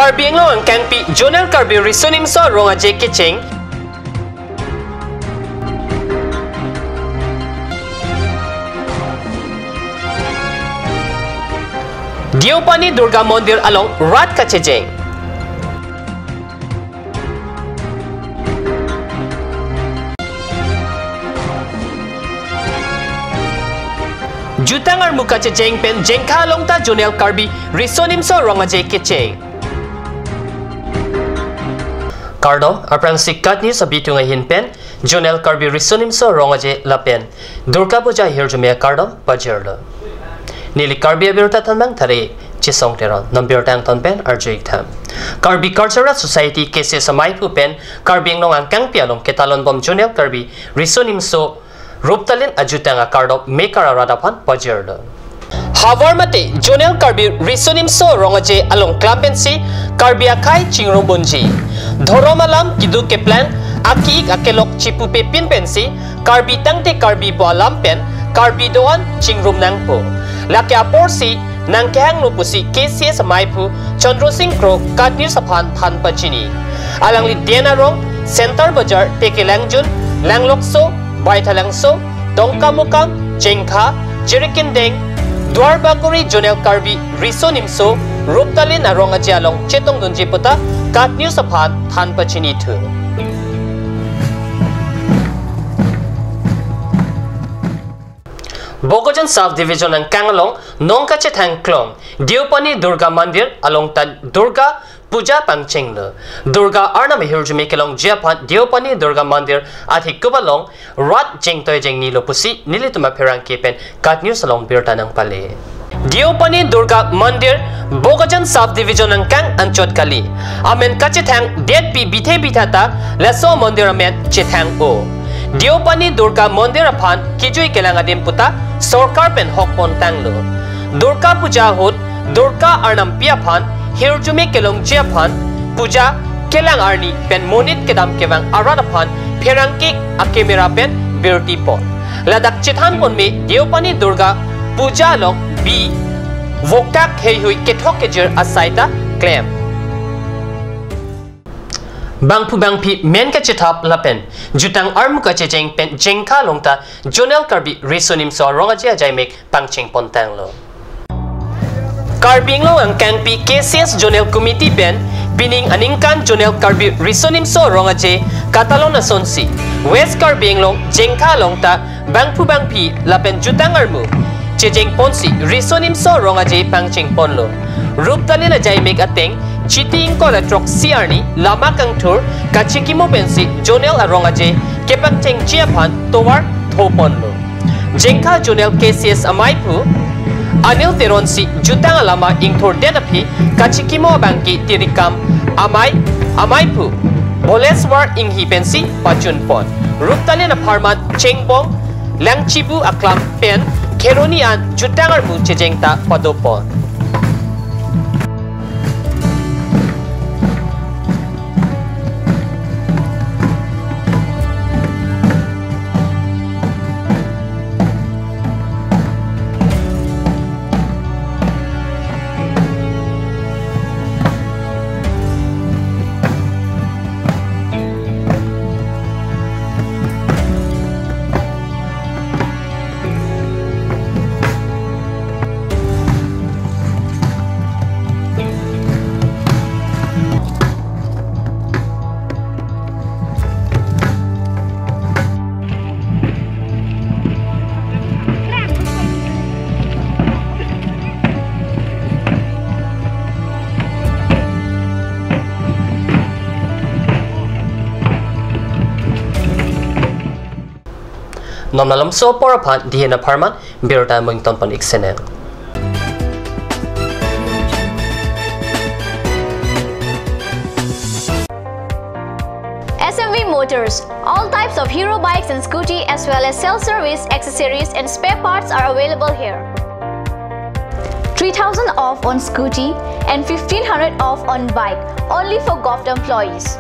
Karbi lo ang kangpi Jonel Karbi risonim so ronga je kitching. Diopani Durga Mandir along Rat Kachejeng. Jutangar muka Kachejeng pen jengka along ta Jonel Karbi risonim so ronga je kitcheng. Kardo, aprang sikat ni sa bitu ngayon pen, Jonel Karbi risonim so ronga je lapen. Durga Puja hirjume Kardo, pajerlo. Nili Karbi abirta tanbang tari chisong teron nambirtang tonpen arjuik tham. Karbi Cultural Society kese samay pu pen Karbi nong ang kang pialong ketalon bom Jonel Karbi risonim so ruptalin ajutanga Kardo mekara radapan pajerlo. Havar mate Jonel Karbi risonim so rongaje along klampensi Karbi akai chingrong bonji. Dhoromalam kidu ke plan aki akelok chipu pe pinpensi Karbi tangte Karbi bo alam pen Karbi doan chingrum nangpo. Laki aporsi nang kehang lupusi KCS maipu Chandro Singh Kro Katnir Sapan Than Pachini. Alang li Dena Rong Center Bajar Teke Langjun Langlokso Baithalangso Dongkamukam Jengkha Jirikindeng Dwar Bakuri Jonel Karbi Risonimso Ruptalin Arong Ajalong Chetong Dunjiputa Katnir Sapan Than Pachini tu. Bogojan South Division ng Kangalong Nongkache Tangklong Diopani Durga Mandir along ta Durga Puja Pangchenglo Durga Arna Mihurjumi Kelong Japan Diopani Durga Mandir at Hikubalong Rat Jengtoy Jeng Nilo Pusi Nilituma Perang Kepen Kat News along Birta ng Pali Diopani Durga Mandir Bogojan South Division ng Kang Anchot Kali Amen Kache Tang Dead Pi Bithe Bitata Laso Mandir Amen Chetang O Diopani Durga Mandir Apan Kijui Kelangadim Puta Sorkar pen Hokpon Tanglo Durga Puja Hut Durga Arnam Piapan Hirjume Kelong Jiapan Puja Kelang Arni pen Monit Kedam Kevang Aradapan Perangkik Akemera pen Birti Pon Ladak Chithan Pon me Diopani Durga Puja Long B Vokak Hehui Kethok Kejir Asaita Claim Bangpu bangpi men ka chitap lapen jutang arm ka checheng pen jengka longta Jonel Karbi risonim so rongaja jaimek pangcheng pontang lo Karbi lo ang kangpi KCS Jonel Committee pen bining aningkan Jonel Karbi risonim so rongaje katalon na sonsi West Karbi lo jengka longta bangpu bangpi lapen jutang armu checheng ponsi risonim so rongaje pangcheng ponlo ruptali na jaimek ateng Chiti ko electrok siarni lama kang tour kachikimo pensi Jonel arongaje kepang cheng chiapan towar thopon lo jengka Jonel KCS amaipu anil teronsi jutang alama ingthor dedapi kachikimo bangki tirikam amaipu boleswar inghi pensi pachun pon ruptalen apartment chengbong langchibu aklam pen keronian jutangar mu chejengta padopon Nomnalam so porapan dihen apartment birta mungton pon ikseneng SMV Motors. All types of hero bikes and scooty as well as self-service, accessories and spare parts are available here. 3,000 off on scooty and 1,500 off on bike only for GOVT employees.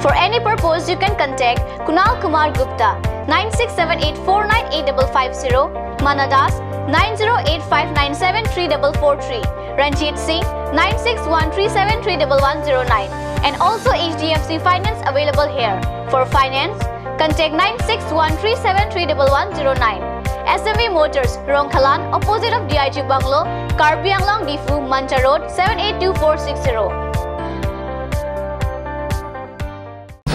For any purpose, you can contact Kunal Kumar Gupta 9678498550 Manadas 9085973443, Ranjit Singh 9613731109, and also HDFC Finance available here. For finance, contact 9613731109. SMV Motors, Rongkhalan, opposite of DIG Bungalow, Karbi Anglong Difu, Mancha Road, 782460.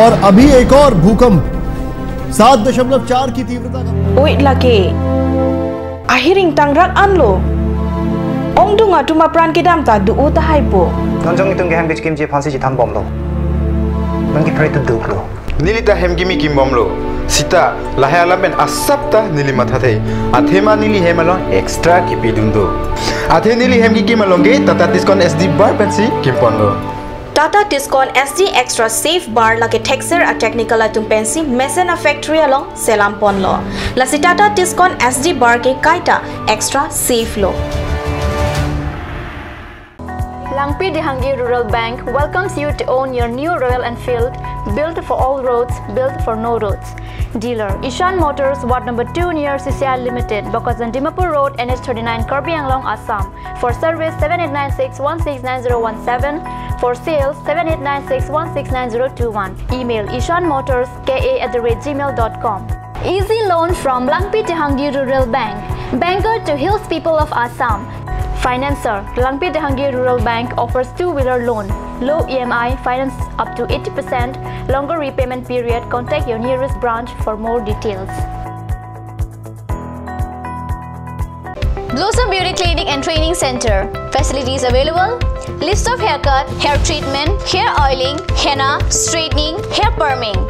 और अभी एक और भूकंप 7.4 की तीव्रता का Wait lagi. Ahiring tangrak anlo. Ong dunga tuma pran ki dam ta du uta haipo. Tonjong itong geham bich kimchi phansi jitam bomlo. Bangki pray to duklo. Nilita hemgimi kimbomlo. Sita lahayala ben asapta nili mathate. Athema nili hemalo extra kipidundo. Athe nili hemgi kimalonge Tata Tiscon SD bar pensi kimponlo. Tata Tiscon SD Extra Safe Bar lagi texture a technical atum pensi Mesena Factory along Selampon lo. Lasi Tata Tiscon SD Bar ke kaita extra safe lo. Langpi Dehangi Rural Bank welcomes you to own your new Royal Enfield, built for all roads, built for no roads. Dealer Ishan Motors, Ward number 2 near CCI Limited, Bokazan Dimapur Road, NH39, Karbi Anglong, Assam. For service 7896169017. For sales 7896169021. Email ishanmotorska@gmail.com. Easy loan from Langpi Dehangi Rural Bank, banker to hills people of Assam. Financer, Langpi Dehangi Rural Bank offers two-wheeler loan, low EMI, finance up to 80%, longer repayment period. Contact your nearest branch for more details. Blossom Beauty Clinic and Training Center. Facilities available: list of haircut, hair treatment, hair oiling, henna, straightening, hair perming,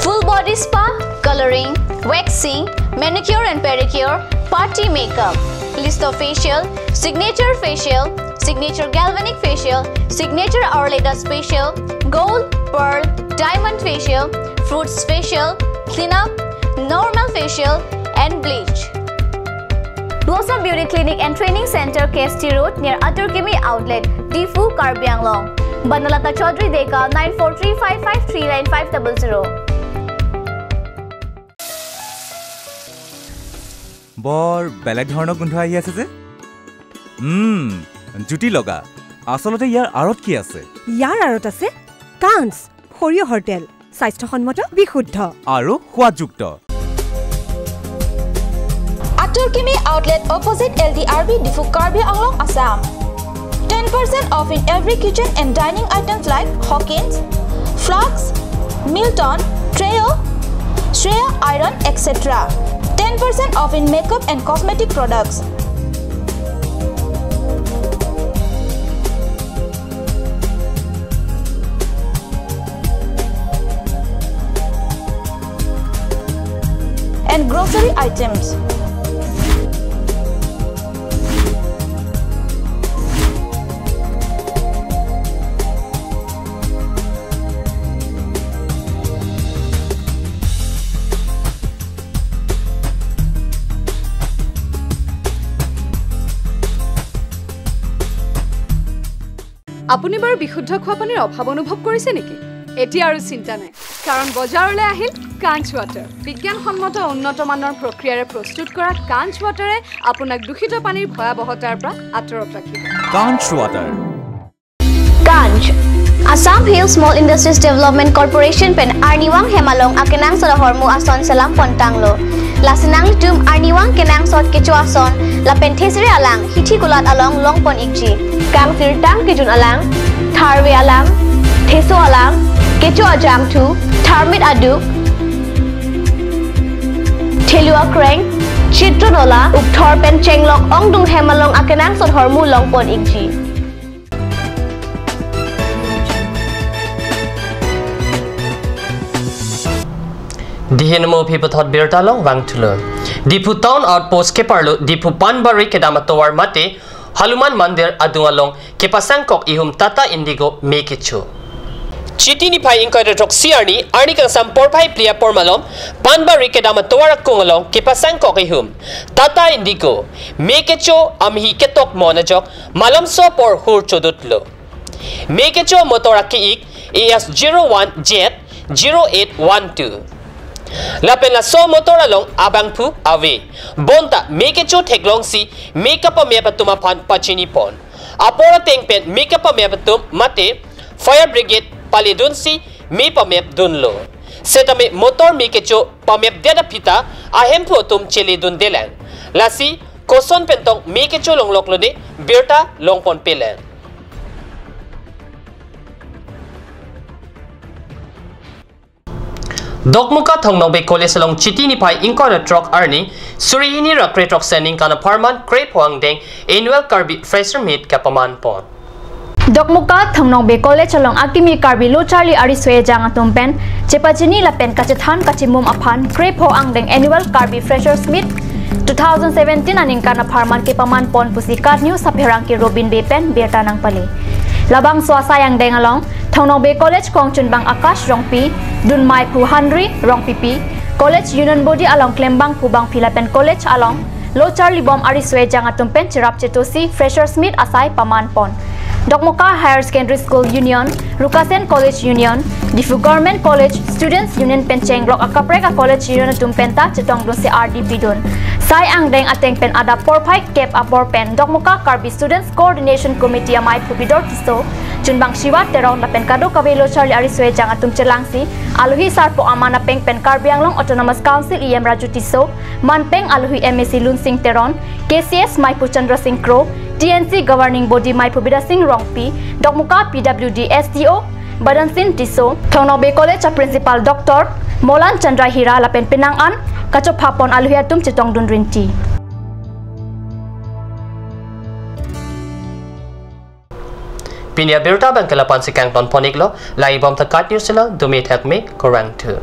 full body spa, coloring, waxing, manicure and pedicure, party makeup. List of facial: signature facial, signature galvanic facial, signature hour latest facial, gold, pearl, diamond facial, fruits facial, cleanup, normal facial, and bleach. Blossom Beauty Clinic and Training Center, KST Road near Atur Kimi Outlet, Difu, Karbi Anglong. Banalata Chaudhary Deka 9435539500. বৰ বেলেগ ধৰণৰ গোন্ধ আহি আছে যে জুটি লগা আসলতে ইয়াৰ আৰত কি আছে ইয়াৰ আৰত আছে কাঞ্চ সৰিয়হৰ তেল স্বাস্থ্যসন্মত বিশুদ্ধ আৰু সোৱাদযুক্ত Atur Kimi Outlet opposite LDRB Difu Karbi Anglong, Assam. 10% off in every kitchen and dining items like Hawkins, Flux, Milton, Treo, Shreya Iron, etc. 10% off in makeup and cosmetic products. And grocery items. আপুনি বাৰু বিশুদ্ধ খোৱা পানীৰ অভাৱ অনুভৱ কৰিছে নেকি? এতিয়া আৰু চিন্তা নাই, কাৰণ বজাৰলৈ আহিল কাঞ্চ ৱাটাৰ। বিজ্ঞানসন্মত উন্নত মানৰ প্ৰক্ৰিয়াৰে প্ৰস্তুত কৰা কাঞ্চ ৱাটাৰে আপোনাক দূষিত পানীৰ ভয়াৱহতাৰ পৰা আঁতৰত ৰাখিব। কাঞ্চ water. Kanj, Assam Hills Small Industries Development Corporation pen Arniwang Hemalong akenang sa hormu ason selam pontanglo. Lasinang tum Arniwang kenang sot kecu ason la penthesiri alang hithi kulat along longpon ikji. Kang sirtang kejun alang, tharwe alang, theso alang, kecu ajam tu, tharmit aduk, thelua kreng, chitronola, ukthor pen chenglok ongdung Hemalong akenang sot hormu longpon ikji. Dihinmo pipothot birtalong wangtulo. Dipu town outpost keparlo dipu panbari kedamatowar mate Haluman Mandir adungalong kepasangkok ihum Tata Indigo mekichu. Chiti ni pai inkoy retok siarni arni kang sampor pai plia pormalom panbari kedamatowar kungalong kepasangkok ihum Tata Indigo mekichu amhi ketok monajok malomso por hur chodutlo. Mekichu motoraki ik ES01 Jet 0812. Lapen la so motor along abang pu awe. Bonta make chu teklong si make up a me patuma pan pachini pon. Apora teng pen make up a me patum mate fire brigade palidun si me pa me dunlo. Setame motor make chu pa me deda pita ahem pu tum chili dun delang. Lasi koson pentong make chu long lok lo de birta long pon pelang. Dokmuka Thongnongbe College along Chitini Pai Inkona Truck Arni, Surihini Rakre Truck Sending Kana Parman, Crepe Huang Deng, Annual Karbi Fresher Meet Kapaman Pon. Dokmuka Thongnongbe College along Akimi Karbi Lo Charlie Ariswe Jang Tumpen, Chepajini Lapen Kachathan Kachimum Apan, Crepe Huang Deng Annual Karbi Fresher Meet 2017 aning kana Parman Kapaman Pon Pusikat News sa Perangki Robin Bepen Berta Nang Pali. Labang swasa yang deng along Thongnongbe College Kongchun Bang Akash Rongpi Dunmai Pu Hanri Rongpipi College Union Body along Klembang Pubang Philippine College along Lo Charlie Bom Ariswe Jangatumpen Chirap Chetosi Freshers Meet Asai Paman Pon Dokmuka Higher Secondary School Union Rukasen College Union Difu Government College Students Union Pencheng Rock Akapreka College Union Tumpenta Chetong Dun si RDP Dun Sai ang deng ateng pen ada porpai kep apor pen Dokmuka Karbi Students Coordination Committee amai pubidor kiso Chunbang Shiwa terong na pen kado kabelo Charlie Ariswe jang atum celangsi aluhi sarpo amana peng pen Karbi Anglong Autonomous Council IM Raju Tiso manpeng aluhi MSC Lunsing Teron KCS Maipu Chandra Singh Kro TNC Governing Body Maipu Bida Singh Rongpi Dokmuka PWD STO Badan Sin Tiso Thongnongbe College Principal Dr. Molan Chandra Hira lapen Penangan Kacop hapon aluhiatum Chetong Dun Rinti. Pinya berta bang kelapan si Kangton Poniklo, lai bom takat news sila dumit hak me korang tu.